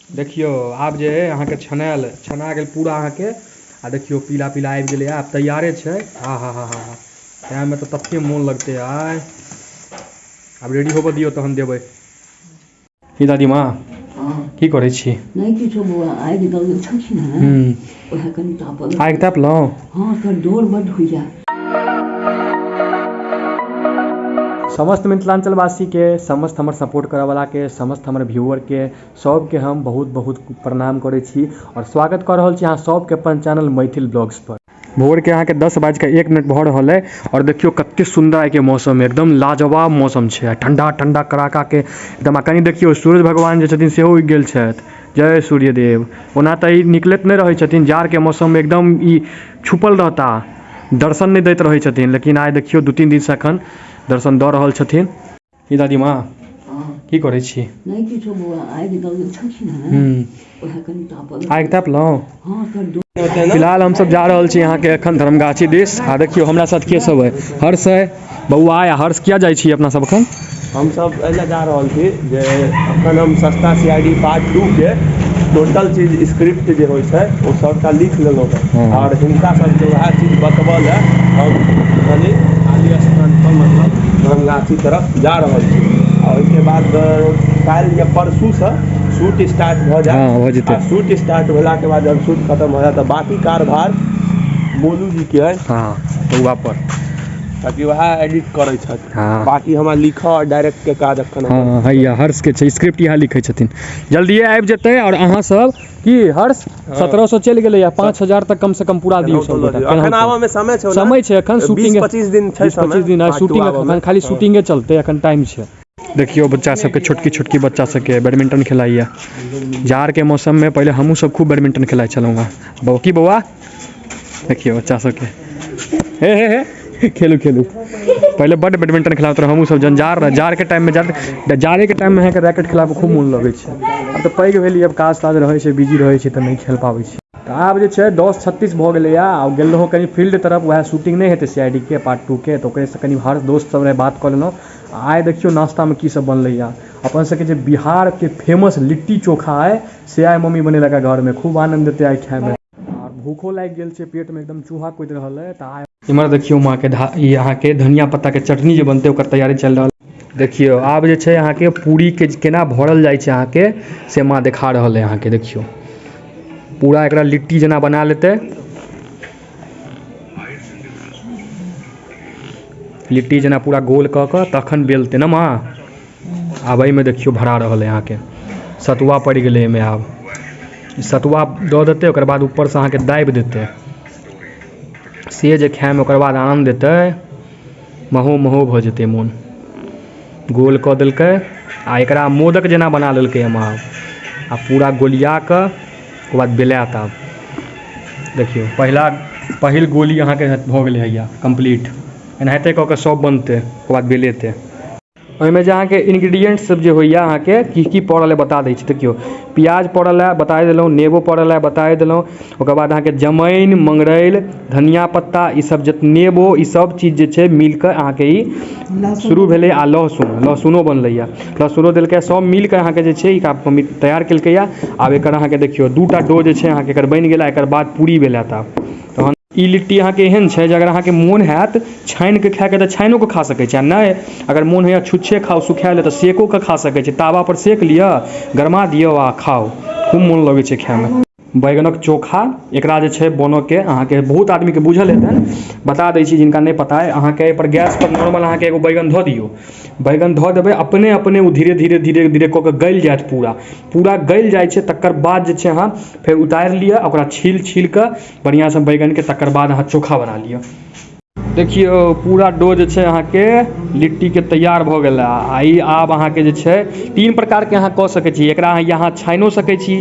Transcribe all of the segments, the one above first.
देखियो आब जे अहाँ के छना गेल पूरा अहाँ के आ देखियो पीला पीला आबि गेलै आब तैयारे छै। हाँ हाँ हाँ हाँ हाँ खाय में तो तते मोन लगते आय। अब रेडी होबऽ दियो तहन देबै। की दादी माँ की करै छी? नहीं किछो बौआ आगि दल छथिन हैं ओहे कनि तापल। आगि तापलौं? हाँ तर डोर बड्ड होइया। समस्त मिथिलांचलवासी के, समस्त हमर सपोर्ट करे वाला के, समस्त हमर व्यूअर के सबके हम बहुत बहुत प्रणाम करै छी और स्वागत कर रहल छी अहाँ सबके अपन चैनल मैथिल ब्लॉग्स पर। भोर के अहाँ के 10:01 भऽ रहल है और देखियो कते सुंदर आइ के मौसम है, एकदम लाजवाब मौसम छै। ठंडा ठंडा कड़ाका के एकदम कनी देखियो सूरज भगवान जे छथिन सेहो उगि गेल छथि। जय सूर्यदेव। ओना तऽ ई निकलैत नहीं रहै छथिन जार के मौसम में, एकदम ई छुपल रहता, दर्शन नहीं दैत रहै छथिन, लेकिन आइ देखियो 2-3 दिन से अखन दर्शन दऽ रहल छथिन। की दादी माँ की करै छी? नहीं किछो बौआ आगि दल छथिन हैं ओहे कनि तापल। आगि तापलौं? हाँ तर फिलहाल हम सब जा रहल छी यहाँ के अखन धर्मगाछी दिस। आ देखियो हमरा साथ के सब है, हर्ष है, बउआ या हर्ष किया जाइ छी अपना सब अखन? हम सब एला जा रहल छी जे अखन हम सस्ता सीआईडी पार्ट 2 के टोटल चीज स्क्रिप्ट जे होय छै ओ सबटा लिख लेलहुँ हैं और हिनका सबके वह चीज बतबऽ ले हम कनी आली स्थान पर मतलब धर्मगाछी तरफ जा रहल छी। और उसके बाद काल्हि या परसू से शूट स्टार्ट भऽ जाए। शूट स्टार्ट भेला के बाद जब शूट खत्म हो जाए तो बाकी कारभार मोनू जी के है। हाँ बउआ पर ताकि वह एडिट करे छथि। बाकी हमरा लिखऽ और डायरेक्ट के काज अखन। हाँ हैया हर्ष के छै स्क्रिप्ट यहाँ लिखै छथिन, जल्दिए आबि जेतै। और अहाँ सब की हर्ष 1700 चलि गेलै या 5000 तक कम से कम पूरा दियौ सब। अखन आवा में समय छै, समय छै अखन शूटिंग 25 दिन छै, 25 दिन है शूटिंग अखन, खाली शूटिंगे चलते अखन टाइम छै। देखियो बच्चा सबके छोटकी छोटकी बच्चा सबके बैडमिंटन खेलाइया जार के मौसम में। पहले हमहूँ सब खूब बैडमिंटन खेलाइ छलहुँ हैं। की बउआ देखियो बच्चा सबके हे खेलू खेलू। पहले बड्ड बैडमिंटन खेलाते रहे हमहूँ सब, जन जार के टाइम में जाड़े के टाइम में अहाँके रैकेट खेलाबे खूब मोन लगै छै। अब तऽ पैघ भेलियै, अब काज ताज रहै छै, बिजी रहै छै तऽ नहीं खेल पाबै छी। तऽ आब जे छै 10:36 भऽ गेलैया आ गेल रहौं कनी फील्ड तरफ, वएह शूटिंग नहीं हेतै सीआईडी के पार्ट 2 के, तऽ ओकरेसँ कनी हर दोस्त सब रहे बात कऽ लेलहुँ। आइ देखियो नाश्ता में की सब बनलैया। अपन सबके जे बिहार के फेमस लिट्टी चोखा है से आइ मम्मी बनेलक घर में, खूब आनंद देते आइ खाय में। और भूखो लागि गेल छै, पेट में एकदम चूहा कुदि रहल है। तऽ इमहर देखियो माँ के यहाँ के धनिया पत्ता के चटनी जे बनते ओकर तैयारी चल रहल। देखियो आब जे छै यहाँ के पूरी के केना भरल जाइ छै यहाँ के से माँ देखा रहल है। यहाँ के देखियो पूरा एकरा लिट्टी जेना बना लेते, लिट्टी जेना पूरा गोल कऽ कऽ तखन बेलते ना माँ। आब एहिमे देखियो भरा रहल है यहाँ के सतुआ पड़ गेलै एहिमे। आब सतुआ दऽ देते, ओकर बाद ऊपर से अहाँ के दाबि देते, से जे खाय में ओकर बाद आनंद देते, महो महो भऽ जेतै मोन। गोल कऽ देलकै आ एकरा मोदक जेना बना लेलकै हम आ पूरा गोलिया कऽ ओकर बाद बेलायत। आब देखियो पहिल गोली अहाँके भऽ गेलै हैया कंप्लीट। एनाहिते कऽ के सब बनतै, ओकर बाद बेलेतै। ओहिमे जे अहाँके इंग्रेडिएंट्स सब जे होइया अहाँके की पड़ल है बता दै छी। देखियो प्याज पड़ल है बता देलहुँ, नेबो पड़ल है बता देलहुँ, ओकर बाद अहाँके जमैन, मंगरैल, धनिया पत्ता, ई सब जे नेबो, ई सब चीज जे छै मिलकर अहाँके ई शुरू भेलै। आ लहसुनो बनलैया, लहसुनो देलकै, सब मिलकर अहाँके जे छै ई तैयार केलकैया। आब एकर अहाँके देखियो 2टा डो जे छै अहाँके एकर बनि गेला। एकर बाद पूरी बेलायत। आब तहन ई लिट्टी अहाँके एहन छै जे अगर अहाँके मोन हैत छानि के खायके तऽ छानिओ के खा सकै छी, आ नहि अगर मोन होइया छुच्छे खाओ सुखायल तऽ सेको के खा सकै छी। तावा पर सेक लिअ, गरमा दियौ आ खाओ, खूब मोन लगै छै खाय में। बैगनक चोखा एकरा जे छै बनऽ के अहाँके बहुत आदमी के बुझल हेतनि, बता दै छी जिनका नहीं पता है। अहाँके एहिपर गैस पर नॉर्मल अहाँके एगो बैगन धऽ दियौ, बैगन धऽ देबै अपने ओ धीरे धीरे कऽ के गलि जायत, पूरा गलि जाइ छै। तकर बाद जे छै अहाँ फेर उतारि लिअ, ओकरा छील कऽ बढ़िआँ सँ बैगन के, तकर बाद अहाँ चोखा बना लिअ। देखियो पूरा डो जे छै अहाँके लिट्टी के तैयार भऽ गेल। आ ई आब अहाँके जे छै 3 प्रकार के अहाँ कऽ सकै छी। एकरा अहाँ छानिओ सकै छी,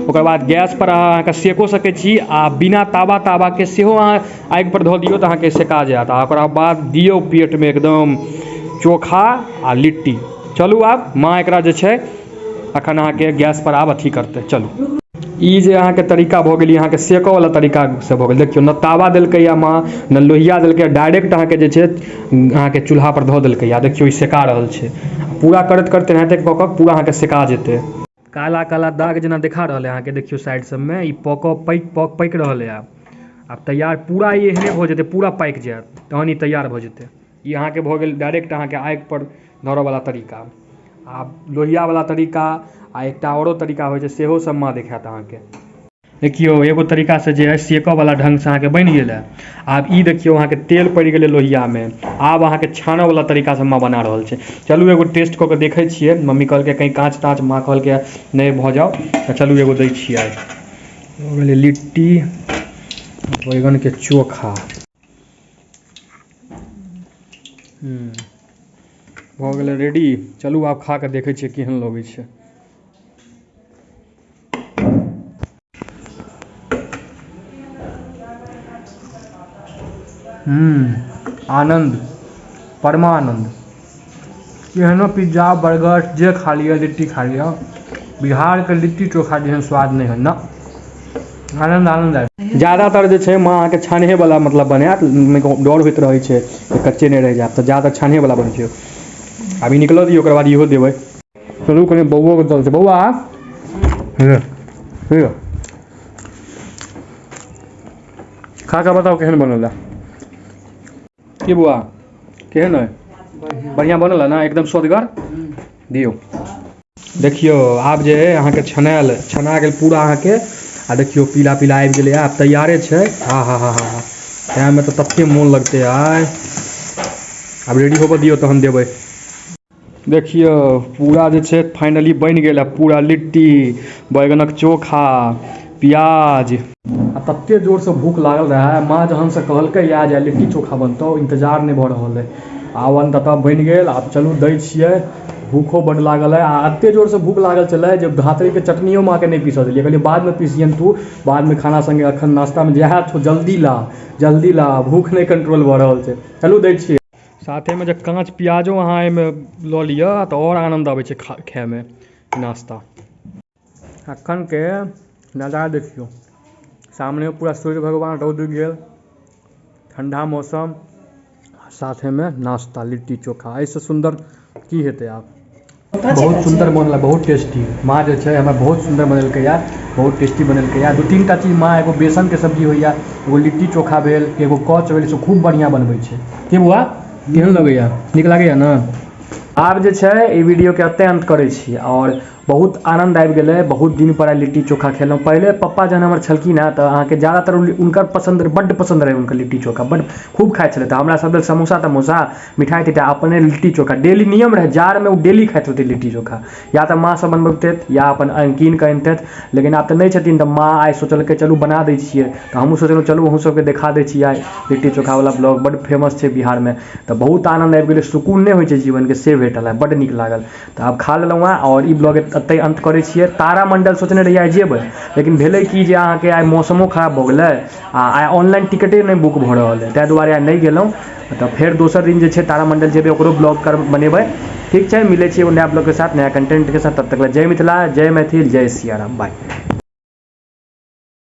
ओकर बाद गैस पर अहाँके सेको सकै छी, आ बिना तावा के सेहो अहाँ आगि पर धऽ दियौ तऽ अहाँके सेका जायत। आ ओकरा बाद दियौ पेट में एकदम चोखा आ लिट्टी। चलू आब माँ एकरा जे छै अखन अहाँके गैस पर आब अथी करतै। चलू ई जे अहाँके तरीका भऽ गेल, अहाँके सेकऽ वाला तरीका से भऽ गेल। देखियो न तावा देलकै या माँ, न लोहिया देलकै, डायरेक्ट अहाँके जे छै अहाँके चूल्हा पर धऽ देलकै। या देखियो ई सेका रहल छै, पूरा करते एनाहिते कऽ कऽ पूरा अहाँके सेका जेतै। काला काला दाग जना देखा रहा है अहाँके देखियो साइड सब में ई पक रहल है आब तैयार पूरा ये एहने हो जेते पूरा पाक जायत तहन ई तैयार हो जेते ई अहाँके भऽ गेल डायरेक्ट अहाँके आगि पर धरऽ वाला तरीका आब लोहिया वाला तरीका आ एकटा औरो तरीका होइ छै सेहो सब माँ देखायत अहाँके देखियो एगो तरीका से जे है सेकऽ वाला ढंग से अहाँके बनि गेल है आब ई देखियो अहाँके तेल पड़ि गेलै लोहिया में आब अहाँके छानऽ वाला तरीका से माँ बना रहल छै चलू एगो टेस्ट कऽ के देखै छियै मम्मी कहलकै कहीं काँच ताँच माँ कहलकै नहि भऽ जाओ तऽ चलू एगो दै छियै आइ हो गेलै लिट्टी बैगन के चोखा भऽ गेलै रेडी चलू आब खा कऽ देखै छियै केहन लगै छै आनंद परमानंद केहनो पिज्जा बर्गर जे खा लिअ लिट्टी खा लिअ बिहार के लिट्टी चोखा जेहन स्वाद नहीं है ना आनंद आनंद है ज़्यादातर जे छै माँ अहाँके छानहे वाला मतलब बनायत डर होइत रहै छै कि कच्चे नहीं रह जायत तऽ ज़्यादा छानहे वाला बनै छै अभी निकल दियौ ओकर बाद इहो देबै चलू कनि बौओ के दल छै बौआ खा कऽ बताओ केहन बनल है की बुआ केहन है बढ़िया बनल है ना एकदम स्वदगर दियौ देखियो आब जे है अहाँके छना गेल पूरा अहाँके आ देखियो पीला पीला आबि गेलै आब तैयारे छै हा हा हा हा खायमे तऽ तते मोन लगतै आइ आब रेडी होबऽ दियौ तहन देबै देखियो पूरा जे छै फाइनली बनि गेल है पूरा लिट्टी बैगनक चोखा प्याज आ तते जोर से भूख लागल रहा माँ जहन से कहलकै या जे लिट्टी चोखा बनतौ इंतजार नहीं भऽ रहल है आब अंततः बनि गेल आब चलू दै छियै भूखो बड्ड लागल है आ एते जोर से भूख लागल छलै जे धातरी के चटनियो माँ के नहीं पीसऽ देलियै कहलियै बाद में पीसियन तू बाद में खाना संगे अखन नाश्ता में जएह छौ जल्दी ला भूख नहीं कंट्रोल भऽ रहल छै चलू दै छियै साथे में जे काँच प्याजो अहाँ एहिमे लऽ लिअ तऽ आओर आनंद आबै छै खायमे नाश्ता अखन के नजारा देखियो सामने पूरा सूर्य भगवान रौद गेल ठंडा मौसम साथे में नाश्ता लिट्टी चोखा ऐसे सुंदर की हेतै आप बहुत सुंदर बनल बहुत टेस्टी माँ जे छै हमरा बहुत सुंदर बनेलकै यार बहुत टेस्टी बनेलकै यार 2-3 टा चीज माँ एगो बेसन के सब्जी होइया एगो लिट्टी चोखा भेल एगो कच भेल से खूब बढ़िया बनबै छै के बुआ केहन लगैया नीक लागैया ना आब जे छै ई वीडियो के एते अंत करै छी और बहुत आनंद आबि गेलै बहुत दिन पर लिट्टी चोखा खेलहुँ पहले पप्पा जहन हमर छलखिन हँ तऽ अहाँके ज़्यादातर उनकर पसंद बड्ड पसंद रहे उनकर लिट्टी चोखा बड्ड खूब खाइ छलै तऽ हमरा सब लेल समोसा तमोसा मिठाई तिठाई अपने लिट्टी चोखा डेली नियम रहे जार में वो डेली खाइत होते लिट्टी चोखा या तऽ माँ सब बनबैते या अपन कीन कऽ अनतैथ लेकिन आब तऽ नहीं छथिन तऽ माँ आइ सोचलकै चलू बना दै छियै तऽ हमहूँ सोचलहुँ चलू अहूँ सबके देखा दै छियै आइ लिट्टी चोखा वाला ब्लॉग बड्ड फेमस छै बिहार में तऽ बहुत आनंद आबि गेलै सुकून नहीं होइ छै जीवन के से भेटल है बड्ड नीक लागल तऽ आब खा लेलहुँ हँ और ई ब्लॉग एतै अंत करै छियै तारामंडल सोचने रहियै आइ जेबै लेकिन भेलै कि जे अहाँके आइ मौसमो खराब भऽ गेलै आ आइ ऑनलाइन टिकटे नहीं बुक भऽ रहल है ताहि दुआरे आइ नहीं गेलहुँ तऽ फेर दोसर दिन जे छै तारामंडल जेबै ओकरो ब्लॉग बनेबै ठीक छै मिलै छियै एगो नया ब्लॉग के साथ नया कंटेंट के साथ तब तक जय मिथिला जय मैथिल जय सिया राम बाय।